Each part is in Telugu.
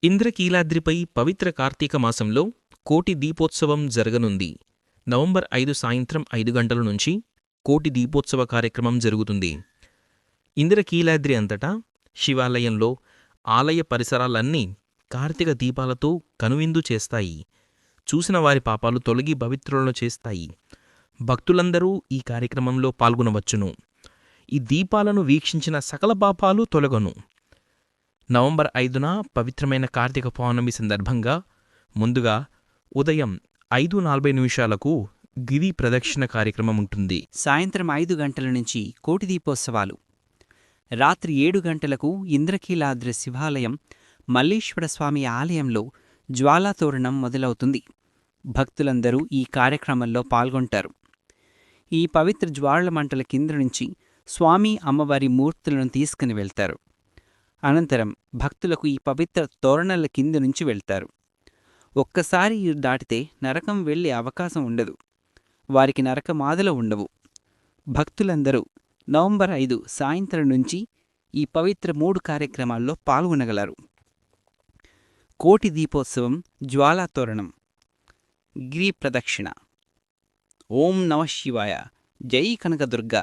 ఇంద్రకీలాద్రిపై పవిత్ర కార్తీక మాసంలో కోటి దీపోత్సవం జరగనుంది. నవంబర్ 5 సాయంత్రం 5 గంటల నుంచి కోటి దీపోత్సవ కార్యక్రమం జరుగుతుంది. ఇంద్రకీలాద్రి అంతటా శివాలయంలో ఆలయ పరిసరాలన్నీ కార్తీక దీపాలతో కనువిందు చేస్తాయి. చూసిన వారి పాపాలు తొలగి పవిత్రులను చేస్తాయి. భక్తులందరూ ఈ కార్యక్రమంలో పాల్గొనవచ్చును. ఈ దీపాలను వీక్షించిన సకల పాపాలు తొలగను. నవంబర్ 5న పవిత్రమైన కార్తీక పౌర్ణమి సందర్భంగా ముందుగా ఉదయం 5:40 గిరి ప్రదక్షిణ కార్యక్రమం ఉంటుంది. సాయంత్రం 5 గంటల నుంచి కోటి దీపోత్సవాలు. రాత్రి 7 గంటలకు ఇంద్రకీలాద్రి శివాలయం మల్లీశ్వరస్వామి ఆలయంలో జ్వాలాతోరణం మొదలవుతుంది. భక్తులందరూ ఈ కార్యక్రమంలో పాల్గొంటారు. ఈ పవిత్ర జ్వాలల మంటల కింద నుంచి స్వామి అమ్మవారి మూర్తులను తీసుకుని వెళ్తారు. అనంతరం భక్తులకు ఈ పవిత్ర తోరణాల కింద నుంచి వెళ్తారు. ఒక్కసారి దాటితే నరకం వెళ్లే అవకాశం ఉండదు. వారికి నరకమాదలు ఉండవు. భక్తులందరూ నవంబర్ 5 సాయంత్రం నుంచి ఈ పవిత్ర 3 కార్యక్రమాల్లో పాల్గొనగలరు. కోటి దీపోత్సవం, జ్వాలాతోరణం, గిరి ప్రదక్షిణ. ఓం నమః శివాయ. జై కనకదుర్గ.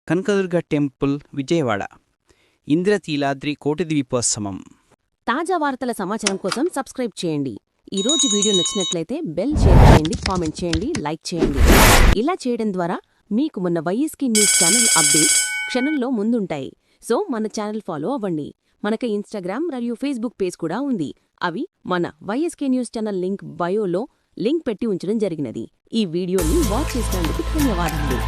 కనకదుర్గ టెంపుల్, విజయవాడ. ఇంద్రకీలాద్రి కోటి దీపోత్సవం. తాజా వార్తల సమాచారం కోసం సబ్స్క్రైబ్ చేయండి. ఈరోజు వీడియో నచ్చినట్లయితే బెల్ షేర్ చేయండి, కామెంట్ చేయండి, లైక్ చేయండి. ఇలా చేయడం ద్వారా మీకు మన వైఎస్కే న్యూస్ ఛానల్ అప్డేట్స్ క్షణంలో ముందుంటాయి. సో మన ఛానల్ ఫాలో అవ్వండి. మనకి ఇన్స్టాగ్రామ్ మరియు ఫేస్బుక్ పేజ్ కూడా ఉంది. అవి మన వైఎస్కే న్యూస్ ఛానల్ లింక్ బయోలో లింక్ పెట్టి ఉంచడం జరిగినది. ఈ వీడియోని వాచ్ చేసినందుకు ధన్యవాదాలు.